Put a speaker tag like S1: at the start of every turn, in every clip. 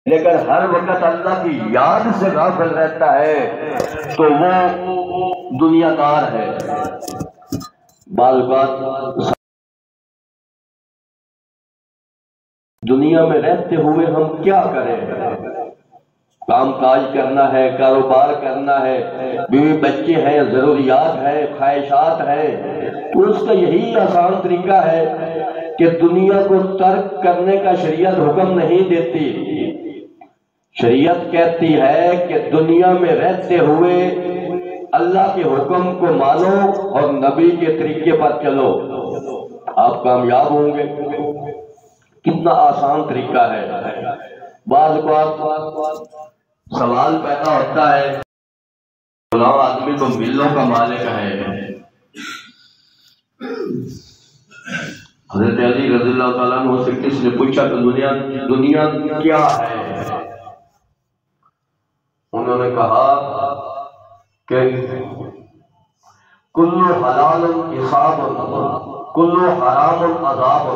S1: لیکن ہر وقت اللہ کی یاد سے غافل رہتا ہے تو وہ دنیا دار ہے۔ بعض بات دنیا میں رہتے ہوئے ہم کیا کریں؟ کام کاج کرنا ہے، کاروبار کرنا ہے، بیوی بچے ہیں، ضروریات ہے، خواہشات ہے، تو اس کا یہی آسان طریقہ ہے کہ دنیا کو ترک کرنے کا شریعت حکم نہیں دیتی۔ شریعت کہتی ہے کہ دنیا میں رہتے ہوئے اللہ کے حکم کو مانو اور نبی کے طریقے پر چلو، آپ کامیاب ہوں گے۔ کتنا آسان طریقہ ہے۔ بعض اوقات سوال پیدا ہوتا ہے، غلام آدمی تو ملوں کا مالک ہے۔ حضرت علی رضی اللہ تعالیٰ عنہ سے کس نے پوچھا کہ دنیا کیا ہے؟ انہوں نے کہا کہ کل حلال حساب کل حرام عذاب،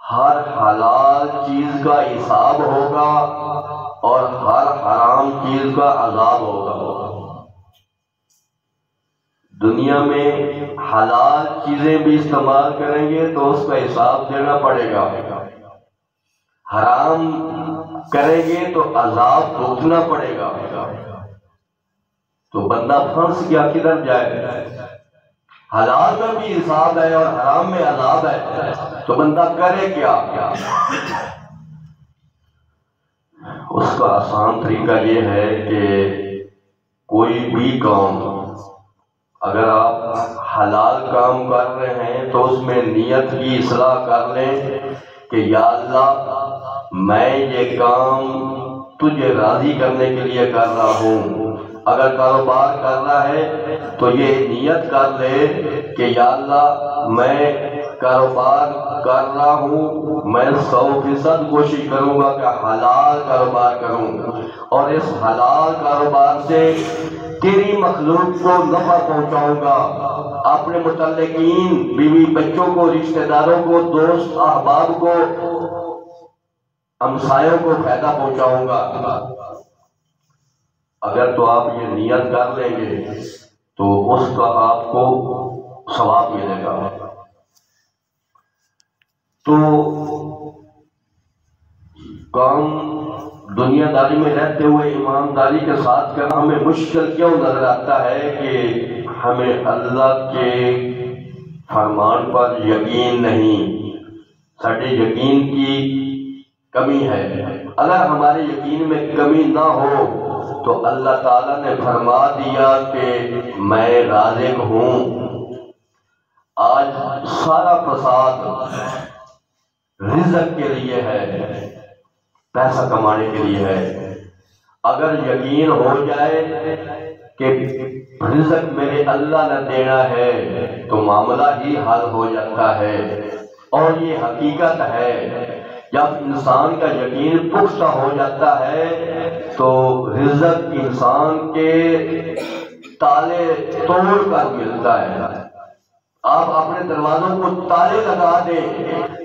S1: ہر حلال چیز کا حساب ہوگا اور ہر حرام چیز کا عذاب ہوگا۔ دنیا میں حلال چیزیں بھی استعمال کریں گے تو اس کا حساب دینا پڑے گا، حرام کریں گے تو عذاب بھگتنا پڑے گا۔ تو بندہ پھنس گیا، کدھر جائے؟ حلال میں بھی حساب ہے اور حرام میں عذاب ہے، تو بندہ کرے کیا؟ اس کا آسان طریقہ یہ ہے کہ کوئی بھی کام اگر آپ حلال کام کر رہے ہیں تو اس میں نیت کی اصلاح کر لیں کہ یا اللہ میں یہ کام تجھے راضی کرنے کے لیے کر رہا ہوں۔ اگر کاروبار کرنا ہے تو یہ نیت کر لے کہ یا اللہ میں کاروبار کر رہا ہوں، میں 100% کوشش کروں گا کہ حلال کاروبار کروں اور اس حلال کاروبار سے تیری مخلوق کو نفع پہنچاؤں گا، اپنے متعلقین، بیوی بچوں کو، رشتہ داروں کو، دوست احباب کو، ہمسایوں کو فائدہ پہنچاؤں گا۔ اگر تو آپ یہ نیت کر لیں گے تو اس کا آپ کو ثواب ملے گا۔ تو کام دنیا داری میں رہتے ہوئے ایمانداری کے ساتھ کرنا ہمیں مشکل کیوں نظر آتا ہے کہ ہمیں اللہ کے فرمان پر یقین نہیں، سارے یقین کی کمی ہے۔ اگر ہمارے یقین میں کمی نہ ہو تو اللہ تعالیٰ نے فرما دیا کہ میں رازق ہوں۔ آج سارا فساد رزق کے لیے ہے، پیسہ کمانے کے لیے ہے۔ اگر یقین ہو جائے کہ رزق میرے اللہ نے دینا ہے تو معاملہ ہی حل ہو جاتا ہے، اور یہ حقیقت ہے۔ جب انسان کا یقین پختہ ہو جاتا ہے تو رزق انسان کے تالے توڑ کر ملتا ہے۔ آپ اپنے دروازوں کو تالے لگا دیں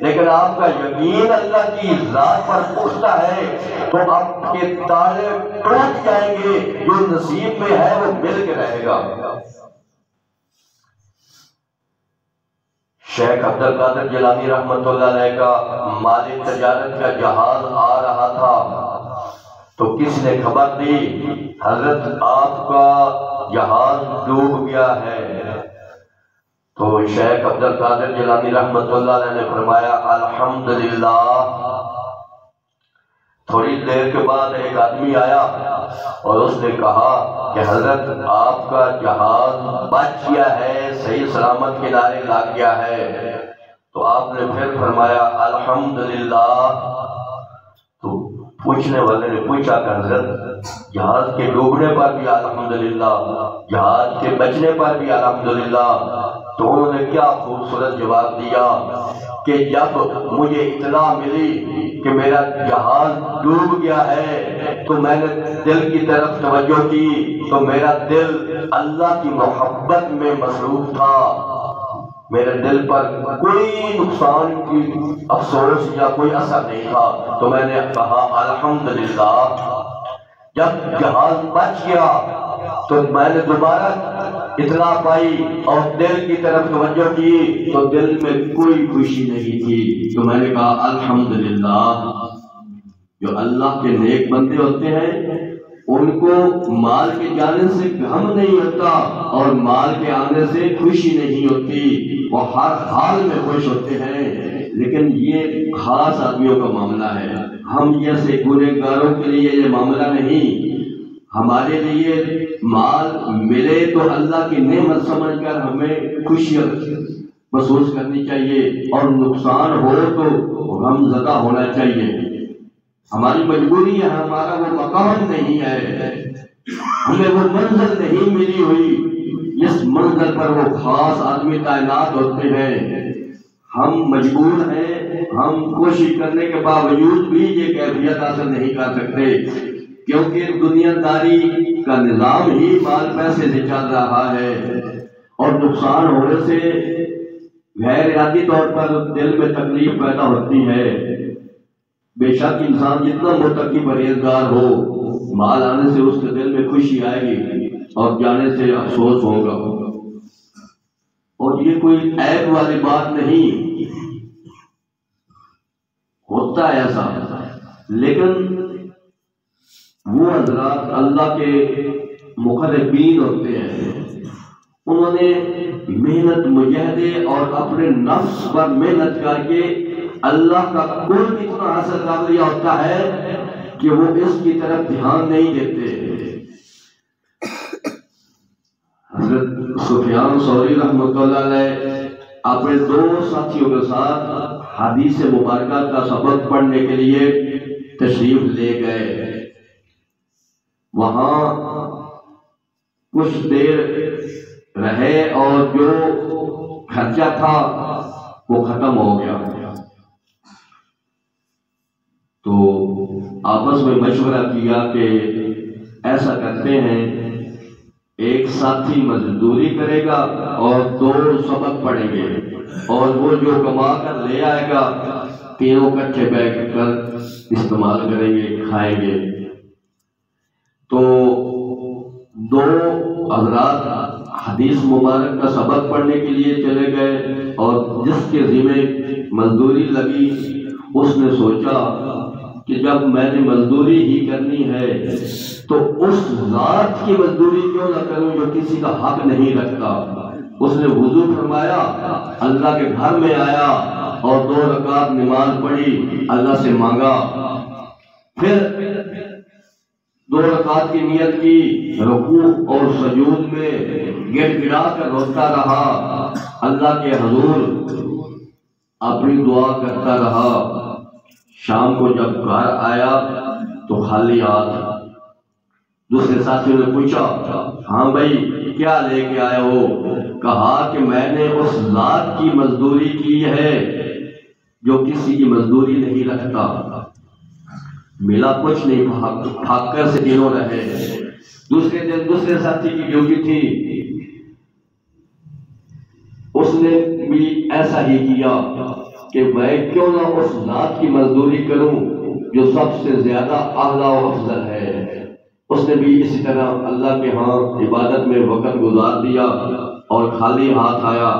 S1: لیکن آپ کا یقین اللہ کی ذات پر پختہ ہے تو آپ کے تالے ٹوٹ جائیں گے، جو نصیب میں ہے وہ مل کے رہے گا۔ شیخ عبد القادر جیلانی رحمۃ اللہ علیہ کا مالی تجارت کا جہاز آ رہا تھا تو کس نے خبر دی حضرت آپ کا جہاز ڈوب گیا ہے؟ تو شیخ عبد القادر جیلانی رحمۃ اللہ علیہ نے فرمایا الحمدللہ۔ تھوڑی دیر کے بعد ایک آدمی آیا اور اس نے کہا کہ حضرت آپ کا جہاز بچ گیا ہے، صحیح سلامت کنارے لگ گیا ہے۔ تو آپ نے پھر فرمایا الحمدللہ۔ تو پوچھنے والے نے پوچھا کہ حضرت جہاز کے ڈوبنے پر بھی الحمدللہ، جہاز کے بچنے پر بھی الحمدللہ۔ تو انہوں نے کیا خوبصورت جواب دیا کہ جب مجھے اطلاع ملی کہ میرا جہاز ڈوب گیا ہے تو میں نے دل کی طرف توجہ کی تو میرا دل اللہ کی محبت میں مصروف تھا۔ میرے دل پر کوئی نقصان کی افسوس یا کوئی اثر نہیں تھا، تو میں نے کہا الحمدللہ۔ جب جہاز بچ گیا تو میں نے دوبارہ اطلاع پائی اور دل کی طرف توجہ کی تو دل میں کوئی خوشی نہیں تھی، تو میں نے کہا الحمدللہ۔ جو اللہ کے نیک بندے ہوتے ہیں ان کو مال کے جانے سے غم نہیں ہوتا اور مال کے آنے سے خوشی نہیں ہوتی، وہ ہر حال میں خوش ہوتے ہیں۔ لیکن یہ خاص آدمیوں کا معاملہ ہے، ہم جیسے گنہگاروں کے لیے یہ معاملہ نہیں۔ ہمارے لیے مال ملے تو اللہ کی نعمت سمجھ کر ہمیں خوشی محسوس کرنی چاہیے، اور نقصان ہو تو غم زدہ ہونا چاہیے۔ ہماری مجبوری ہے، ہمارا وہ مقام نہیں ہے، ہمیں وہ منزل نہیں ملی ہوئی جس منزل پر وہ خاص آدمی تعینات ہوتے ہیں۔ ہم مجبور ہیں، ہم کوشش کرنے کے باوجود بھی یہ کیفیت حاصل نہیں کر سکتے، کیونکہ دنیا داری کا نظام ہی مال پیسے سے چل رہا ہے، اور نقصان ہونے سے غیر ارادی طور پر دل میں تکلیف پیدا ہوتی ہے۔ بے شک انسان جتنا متقی پرہیزگار ہو، مال آنے سے اس کے دل میں خوشی آئے گی اور جانے سے افسوس ہوگا، اور یہ کوئی عیب والی بات نہیں، ہوتا ہے ایسا۔ لیکن وہ حضرات اللہ کے مقربین ہوتے ہیں، انہوں نے محنت مجاہدے اور اپنے نفس پر محنت کر کے اللہ کا قرب اتنا حاصل کر لیا ہوتا ہے کہ وہ اس کی طرف دھیان نہیں دیتے۔ حضرت سفیان ثوری رحمۃ اللہ علیہ اپنے دو ساتھیوں کے ساتھ حدیث مبارکہ کا سبق پڑھنے کے لیے تشریف لے گئے، وہاں کچھ دیر رہے اور جو خرچہ تھا وہ ختم ہو گیا، تو آپس میں مشورہ کیا کہ ایسا کرتے ہیں، ایک ساتھی مزدوری کرے گا اور دو سبق پڑھیں گے، اور وہ جو کما کر لے آئے گا تینوں اکٹھے بیٹھ کر استعمال کریں گے، کھائیں گے۔ تو دو حضرات حدیث مبارک کا سبق پڑھنے کے لیے چلے گئے، اور جس کے ذمہ مزدوری لگی اس نے سوچا کہ جب میں نے مزدوری ہی کرنی ہے تو اس ذات کی مزدوری کیوں نہ کروں جو کسی کا حق نہیں رکھتا۔ اس نے وضو فرمایا، اللہ کے گھر میں آیا اور 2 رکعت نماز پڑھی، اللہ سے مانگا، پھر 2 رکعت کی نیت کی، رکوع اور سجود میں گڑ گڑا کر روتا رہا، اللہ کے حضور اپنی دعا کرتا رہا۔ شام کو جب گھر آیا تو خالی ہاتھ، دوسرے ساتھیوں نے پوچھا، ہاں بھائی کیا لے کے آئے ہو؟ کہا کہ میں نے اس ذات کی مزدوری کی ہے جو کسی کی مزدوری نہیں رکھتا۔ ملا کچھ نہیں، بھاگ کر سے دنوں رہے۔ دوسرے دن دوسرے ساتھی کی ڈیوٹی تھی، اس نے بھی ایسا ہی کیا کہ میں کیوں نہ اس ذات کی مزدوری کروں جو سب سے زیادہ اعلیٰ و افضل ہے۔ اس نے بھی اسی طرح اللہ کے ہاں عبادت میں وقت گزار دیا اور خالی ہاتھ آیا۔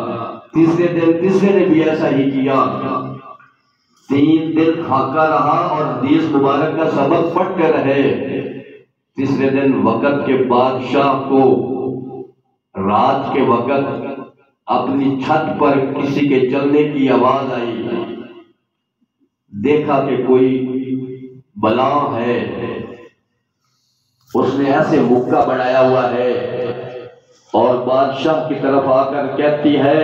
S1: تیسرے دن تیسرے نے بھی ایسا ہی کیا، 3 دن کھاکا رہا اور حدیث مبارک کا سبق پڑھتے رہے۔ تیسرے دن وقت کے بادشاہ کو رات کے وقت اپنی چھت پر کسی کے چلنے کی آواز آئی، دیکھا کہ کوئی بلا ہے، اس نے ایسے مکہ بڑھایا ہوا ہے، اور بادشاہ کی طرف آ کر کہتی ہے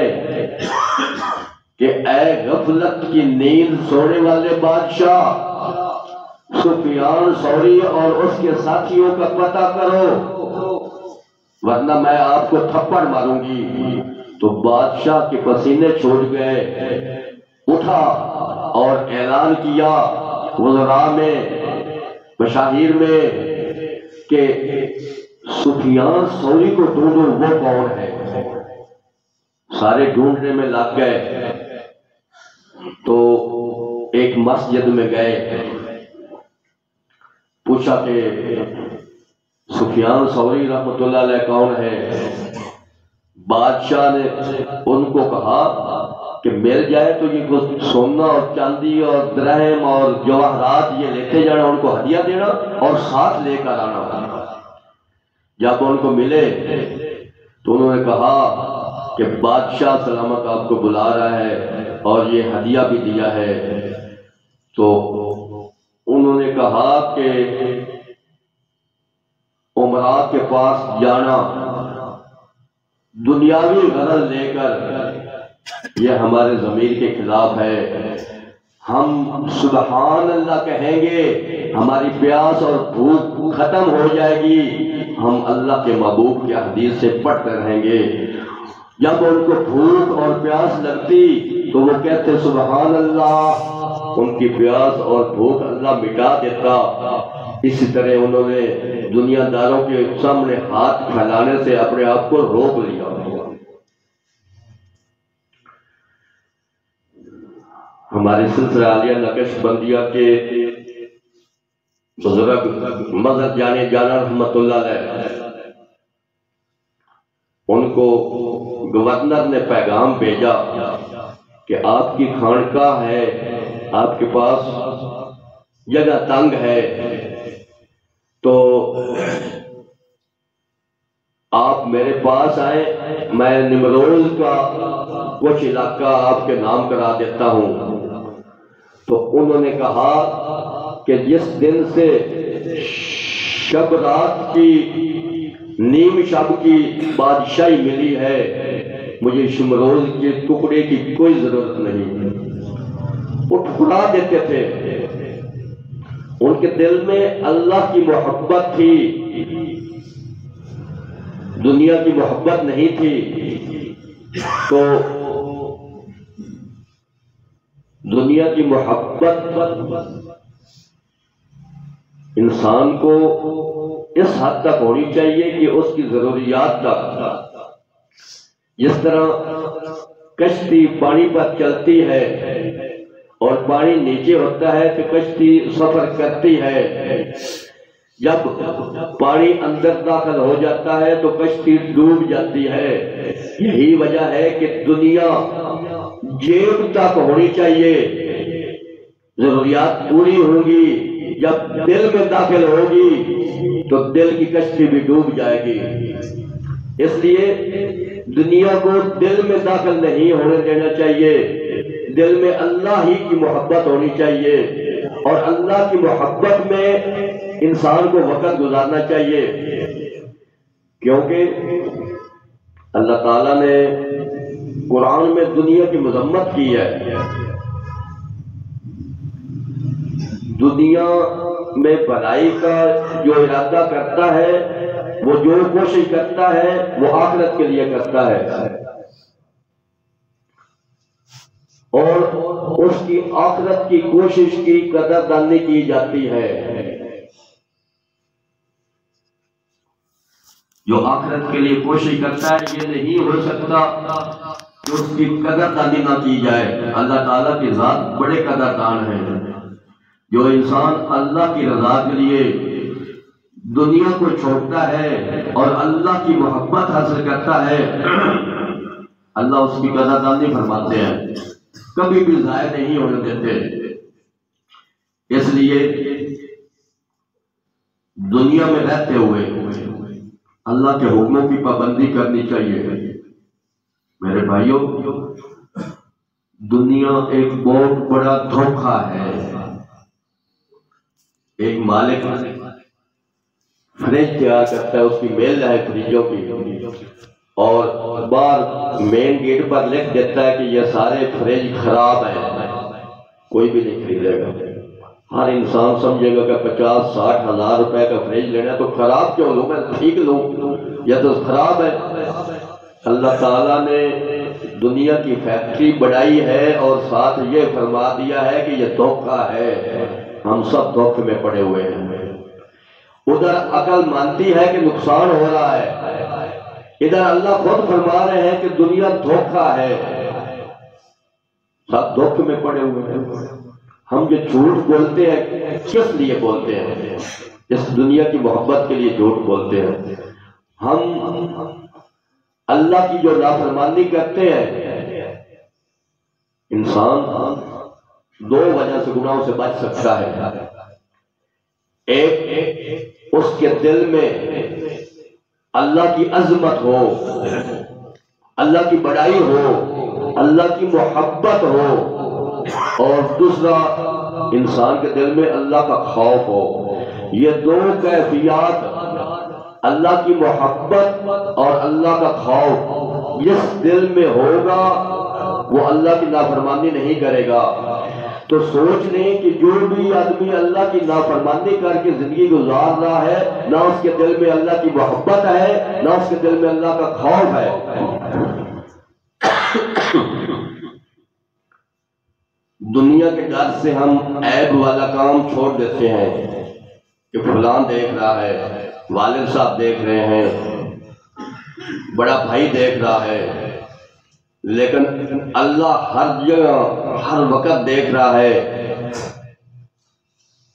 S1: کہ اے غفلت کی نیند سونے والے بادشاہ، سفیان ثوری اور اس کے ساتھیوں کا پتہ کرو ورنہ میں آپ کو تھپڑ ماروں گی۔ تو بادشاہ کے پسینے چھوٹ گئے، اٹھا اور اعلان کیا وزراء میں، مشاہیر میں کہ سفیان ثوری کو ڈھونڈو، وہ کون ہے؟ سارے ڈھونڈنے میں لگ گئے تو ایک مسجد میں گئے، پوچھا کہ سفیان ثوری رحمۃ اللہ علیہ کون ہے؟ بادشاہ نے ان کو کہا کہ مل جائے تو یہ کچھ سونا اور چاندی اور درہم اور جواہرات یہ لیتے جانا، ان کو ہدیہ دینا اور ساتھ لے کر آنا۔ جب ان کو ملے تو انہوں نے کہا کہ بادشاہ سلامت آپ کو بلا رہا ہے اور یہ ہدیہ بھی دیا ہے۔ تو انہوں نے کہا کہ عمراء کے پاس جانا دنیاوی غرض لے کر یہ ہمارے ضمیر کے خلاف ہے۔ ہم سبحان اللہ کہیں گے، ہماری پیاس اور بھوک ختم ہو جائے گی، ہم اللہ کے محبوب کے حدیث سے پڑھتے رہیں گے۔ جب ان کو بھوک اور پیاس لگتی تو وہ کہتے سبحان اللہ، ان کی پیاس اور بھوک اللہ مٹا دیتا۔ اسی طرح انہوں نے دنیا داروں کے سامنے ہاتھ پھیلانے سے اپنے آپ کو روک لیا۔ ہمارے سلسلہ عالیہ نقش بندیہ کے بزرگ مظہر جانے جانا رحمت اللہ علیہ، ان کو گورنر نے پیغام بھیجا کہ آپ کی خانقاہ ہے، آپ کے پاس جگہ تنگ ہے، تو آپ میرے پاس آئیں، میں نمروز کا کچھ علاقہ آپ کے نام کرا دیتا ہوں۔ تو انہوں نے کہا کہ جس دن سے شب رات کی نیم شب کی بادشاہی ملی ہے، مجھے شمروز کے ٹکڑے کی کوئی ضرورت نہیں۔ وہ ٹکرا دیتے تھے، ان کے دل میں اللہ کی محبت تھی، دنیا کی محبت نہیں تھی۔ تو دنیا کی محبت انسان کو اس حد تک ہونی چاہیے کہ اس کی ضروریات تک، جس طرح کشتی پانی پر چلتی ہے اور پانی نیچے ہوتا ہے تو کشتی سفر کرتی ہے، جب پانی اندر داخل ہو جاتا ہے تو کشتی ڈوب جاتی ہے۔ یہی وجہ ہے کہ دنیا جیب تک ہونی چاہیے، ضروریات پوری ہوں گی، جب دل میں داخل ہوگی تو دل کی کشتی بھی ڈوب جائے گی۔ اس لیے دنیا کو دل میں داخل نہیں ہونے دینا چاہیے، دل میں اللہ ہی کی محبت ہونی چاہیے، اور اللہ کی محبت میں انسان کو وقت گزارنا چاہیے، کیونکہ اللہ تعالیٰ نے قرآن میں دنیا کی مذمت کی ہے۔ دنیا میں بھلائی کا جو ارادہ کرتا ہے، وہ جو کوشش کرتا ہے وہ آخرت کے لیے کرتا ہے، اور اس کی آخرت کی کوشش کی قدردانی کی جاتی ہے۔ جو آخرت کے لیے کوشش کرتا ہے یہ نہیں ہو سکتا کہ اس کی قدردانی نہ کی جائے۔ اللہ تعالیٰ کی ذات بڑے قدردان ہیں۔ جو انسان اللہ کی رضا کے لیے دنیا کو چھوڑتا ہے اور اللہ کی محبت حاصل کرتا ہے، اللہ اس کی قدردانی فرماتے ہیں، کبھی بھی ضائع نہیں ہونے دیتے۔ اس لیے دنیا میں رہتے ہوئے اللہ کے حکموں کی پابندی کرنی چاہیے۔ میرے بھائیوں، دنیا ایک بہت بڑا دھوکہ ہے۔ ایک مالک فریج تیار کرتا ہے، اس کی میل ہے فریجوں کی، اور باہر مین گیٹ پر لکھ دیتا ہے کہ یہ سارے فریج خراب ہیں، کوئی بھی نہیں خریدے گا۔ ہر انسان سمجھے گا کہ 50-60 ہزار روپے کا فریج لینا ہے تو خراب کیوں لوں، میں ٹھیک لوں، یہ تو خراب ہے۔ اللہ تعالیٰ نے دنیا کی فیکٹری بڑھائی ہے اور ساتھ یہ فرما دیا ہے کہ یہ دھوکہ ہے، ہم سب دھوکے میں پڑے ہوئے ہیں۔ ادھر عقل مانتی ہے کہ نقصان ہو رہا ہے، ادھر اللہ خود فرما رہے ہیں کہ دنیا دھوکہ ہے، سب دھوکے میں پڑے ہوئے ہیں۔ ہم جو جھوٹ بولتے ہیں کس لیے بولتے ہیں؟ اس دنیا کی محبت کے لیے جھوٹ بولتے ہیں۔ ہم اللہ کی جو نافرمانی کرتے ہیں، انسان دو وجہ سے گناہوں سے بچ سکتا ہے۔ ایک، اس کے دل میں اللہ کی عظمت ہو، اللہ کی بڑائی ہو، اللہ کی محبت ہو، اور دوسرا انسان کے دل میں اللہ کا خوف ہو۔ یہ دو کیفیات، اللہ کی محبت اور اللہ کا خوف، جس دل میں ہوگا وہ اللہ کی نافرمانی نہیں کرے گا۔ تو سوچ لیں کہ جو بھی آدمی اللہ کی نافرمانی کر کے زندگی گزار رہا ہے، نہ اس کے دل میں اللہ کی محبت ہے، نہ اس کے دل میں اللہ کا خوف ہے۔ دنیا کے ڈر سے ہم عیب والا کام چھوڑ دیتے ہیں کہ فلان دیکھ رہا ہے، والد صاحب دیکھ رہے ہیں، بڑا بھائی دیکھ رہا ہے، لیکن اللہ ہر جگہ ہر وقت دیکھ رہا ہے۔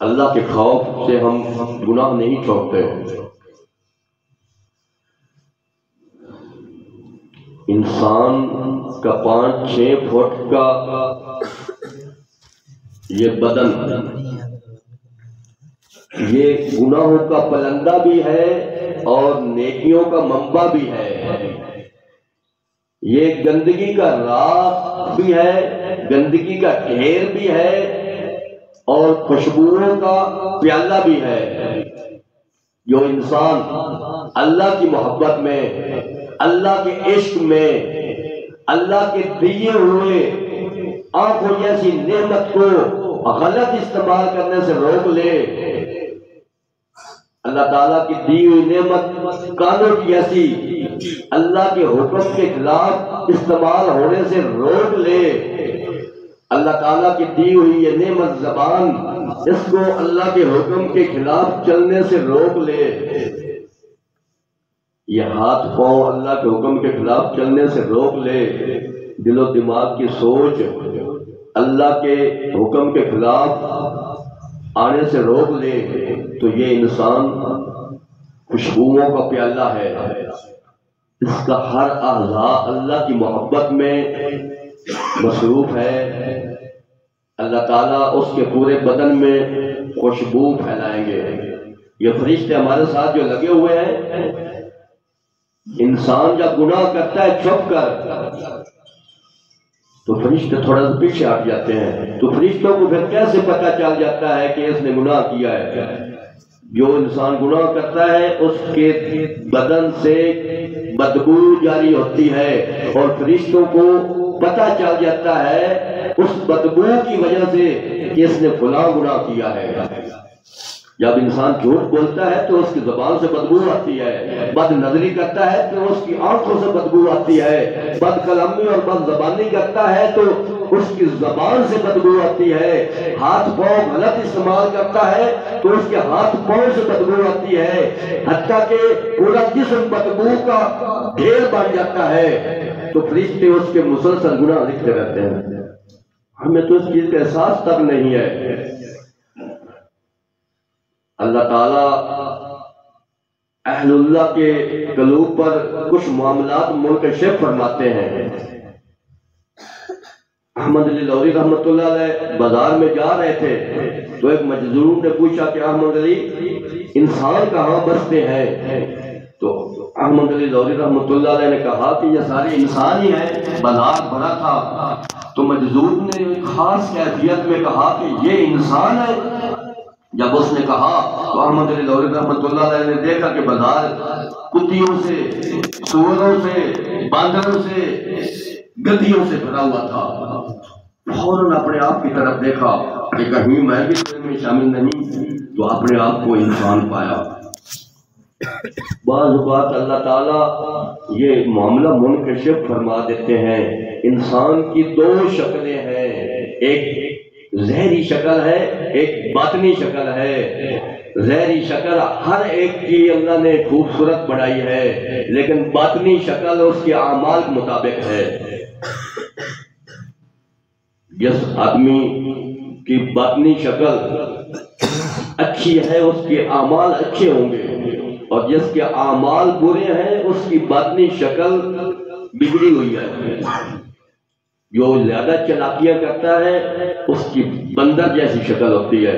S1: اللہ کے خوف سے ہم گناہ نہیں چھوڑتے۔ انسان کا 5-6 فٹ کا یہ بدن، یہ گناہوں کا پلندہ بھی ہے اور نیکیوں کا منبع بھی ہے۔ یہ گندگی کا راہ بھی ہے، گندگی کا ڈھیر بھی ہے، اور خوشبوؤں کا پیالہ بھی ہے۔ جو انسان اللہ کی محبت میں، اللہ کے عشق میں، اللہ کے دیے ہوئے آنکھوں جیسی نعمت کو غلط استعمال کرنے سے روک لے، اللہ تعالیٰ کی دی ہوئی نعمت کانوں کی جیسی اللہ کے حکم کے خلاف استعمال ہونے سے روک لے، اللہ تعالیٰ کی دی ہوئی یہ نعمت زبان، اس کو اللہ کے حکم کے خلاف چلنے سے روک لے، یہ ہاتھ پاؤں اللہ کے حکم کے خلاف چلنے سے روک لے، دل و دماغ کی سوچ اللہ کے حکم کے خلاف آنے سے روک لے، تو یہ انسان خوشبوؤں کا پیالہ ہے۔ اس کا ہر اعضاء اللہ کی محبت میں مصروف ہے، اللہ تعالیٰ اس کے پورے بدن میں خوشبو پھیلائیں گے۔ یہ فرشتے ہمارے ساتھ جو لگے ہوئے ہیں، انسان جب گناہ کرتا ہے چھپ کر تو فرشتے تھوڑا سا پیچھے ہٹ جاتے ہیں، تو فرشتوں کو پھر کیسے پتہ چل جاتا ہے کہ اس نے گناہ کیا ہے؟ جو انسان گناہ کرتا ہے اس کے بدن سے بدبو جاری ہوتی ہے، اور فرشتوں کو پتہ چل جاتا ہے اس بدبو کی وجہ سے کہ اس نے فلاں گناہ کیا ہے۔ جب انسان جھوٹ بولتا ہے تو اس کی زبان سے بدبو آتی ہے، بد نظری کرتا ہے تو اس کی آنکھوں سے بدبو آتی ہے، بد کلامی اور بد زبانی کرتا ہے تو اس کی زبان سے بدبو آتی ہے، ہاتھ پاؤں غلط استعمال کرتا ہے تو اس کے ہاتھ پاؤں سے بدبو آتی ہے، حتیٰ کہ پورا جسم بدبو کا ڈھیر بن جاتا ہے، تو فرشتے اس کے مسلسل گناہ لکھتے رہتے ہیں۔ ہمیں تو اس چیز کا احساس تک نہیں ہے۔ اللہ تعالیٰ اہل اللہ کے قلوب پر کچھ معاملات منکشف فرماتے ہیں۔ احمد علی لودھی رحمۃ اللہ علیہ بازار میں جا رہے تھے تو ایک مجذوب نے پوچھا کہ احمد علی انسان کہاں بستے ہیں؟ تو احمد علی لودھی رحمۃ اللہ علیہ نے کہا کہ یہ سارے انسان ہی ہیں، بازار بھرا تھا۔ تو مجذوب نے ایک خاص کیفیت میں کہا کہ یہ انسان ہے۔ جب اس نے کہا تو احمد علی لودھی رحمۃ اللہ علیہ نے دیکھا کہ بازار کتیوں سے، سوروں سے، باندروں سے، گدیوں سے بھرا ہوا تھا۔ فوراً اپنے آپ کی طرف دیکھا کہ کہیں میں بھی اس میں شامل نہیں، تو اپنے آپ کو انسان پایا۔ بعض اوقات اللہ تعالیٰ یہ معاملہ منکشف فرما دیتے ہیں۔ انسان کی دو شکلیں ہیں، ایک ظاہری شکل ہے، ایک باطنی شکل ہے۔ ظاہری شکل ہر ایک کی اللہ نے خوبصورت بنائی ہے، لیکن باطنی شکل اس کے اعمال کے مطابق ہے۔ جس آدمی کی باطنی شکل اچھی ہے اس کے اعمال اچھے ہوں گے، اور جس کے اعمال برے ہیں اس کی باطنی شکل بگڑی ہوئی ہے۔ جو زیادہ چالاکیاں کرتا ہے اس کی بندر جیسی شکل ہوتی ہے،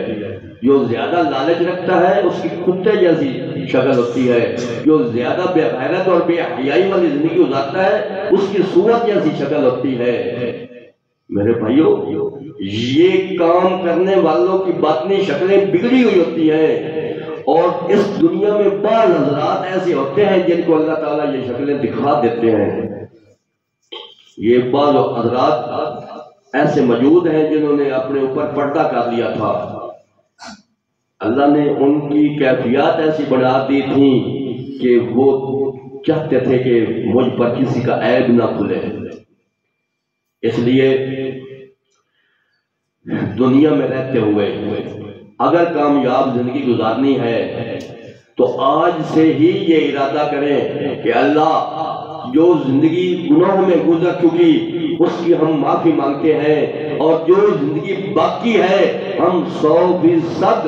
S1: جو زیادہ لالچ رکھتا ہے اس کی کتے جیسی شکل ہوتی ہے، جو زیادہ بے غیرت اور بے حیائی والی زندگی گزارتا ہے اس کی صورت جیسی شکل ہوتی ہے۔ میرے بھائیو، یہ کام کرنے والوں کی باطنی شکلیں بگڑی ہوئی ہوتی ہیں، اور اس دنیا میں بعض حضرات ایسے ہوتے ہیں جن کو اللہ تعالیٰ یہ شکلیں دکھا دیتے ہیں۔ یہ بعض حضرات ایسے موجود ہیں جنہوں نے اپنے اوپر پردہ کر لیا تھا، اللہ نے ان کی کیفیات ایسی بنا دی تھی کہ وہ چاہتے تھے کہ مجھ پر کسی کا عیب نہ کھلے۔ اس لیے دنیا میں رہتے ہوئے اگر کامیاب زندگی گزارنی ہے تو آج سے ہی یہ ارادہ کریں کہ اللہ جو زندگی گناہوں میں گزر چکی اس کی ہم معافی مانگتے ہیں، اور جو زندگی باقی ہے ہم 100%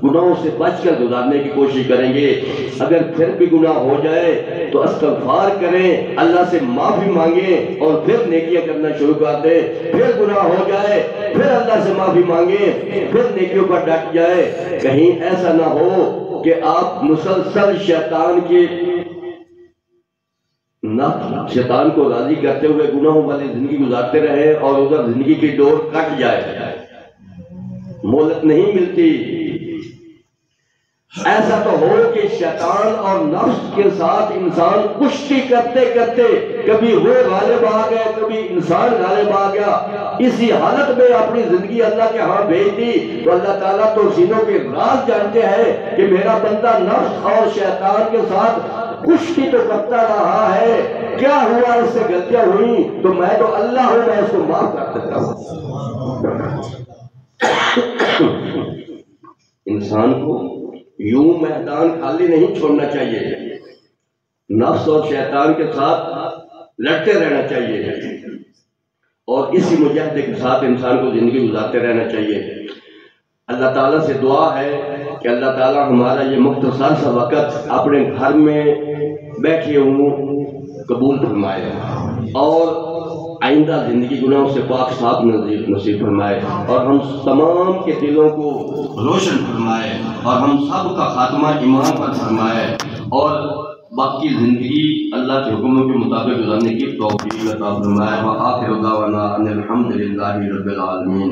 S1: گناہوں سے بچ کر گزارنے کی کوشش کریں گے۔ اگر پھر بھی گناہ ہو جائے تو استغفار کریں، اللہ سے معافی مانگیں، اور پھر نیکیاں کرنا شروع کر دیں۔ پھر گناہ ہو جائے پھر اللہ سے معافی مانگیں، پھر نیکیوں پر ڈٹ جائے۔ کہیں ایسا نہ ہو کہ آپ مسلسل شیطان کو راضی کرتے ہوئے گناہوں والی زندگی گزارتے رہے اور ادھر زندگی کی ڈور کٹ جائے، مہلت نہیں ملتی۔ ایسا تو ہو کہ شیطان اور نفس کے ساتھ انسان کشتی کرتے کرتے کبھی وہ غالب آ گئے، کبھی انسان غالب آ گیا، اسی حالت میں اپنی زندگی اللہ کے ہاں بھیج دی، تو اللہ تعالیٰ تو سینوں کے راز جانتے ہیں کہ میرا بندہ نفس اور شیطان کے ساتھ کشتی تو کرتا رہا ہے، کیا ہوا اس سے غلطیاں ہوئی تو میں تو اللہ ہوں، میں اس کو معاف کر دیتا ہوں۔ انسان کو یوں میدان خالی نہیں چھوڑنا چاہیے، نفس اور شیطان کے ساتھ لڑتے رہنا چاہیے، اور اسی مجاہدے کے ساتھ انسان کو زندگی گزارتے رہنا چاہیے۔ اللہ تعالیٰ سے دعا ہے کہ اللہ تعالیٰ ہمارا یہ مختصر سا وقت اپنے گھر میں بیٹھے ہوں قبول فرمائے، اور آئندہ زندگی گناہوں سے پاک صاف نصیب فرمائے، اور ہم تمام کے دلوں کو روشن فرمائے، اور ہم سب کا خاتمہ ایمان پر فرمائے، اور باقی زندگی اللہ کے حکموں کے مطابق گزارنے کی توفیق عطا فرمائے۔ وآخر دعوانا ان الحمد للہ رب العالمین۔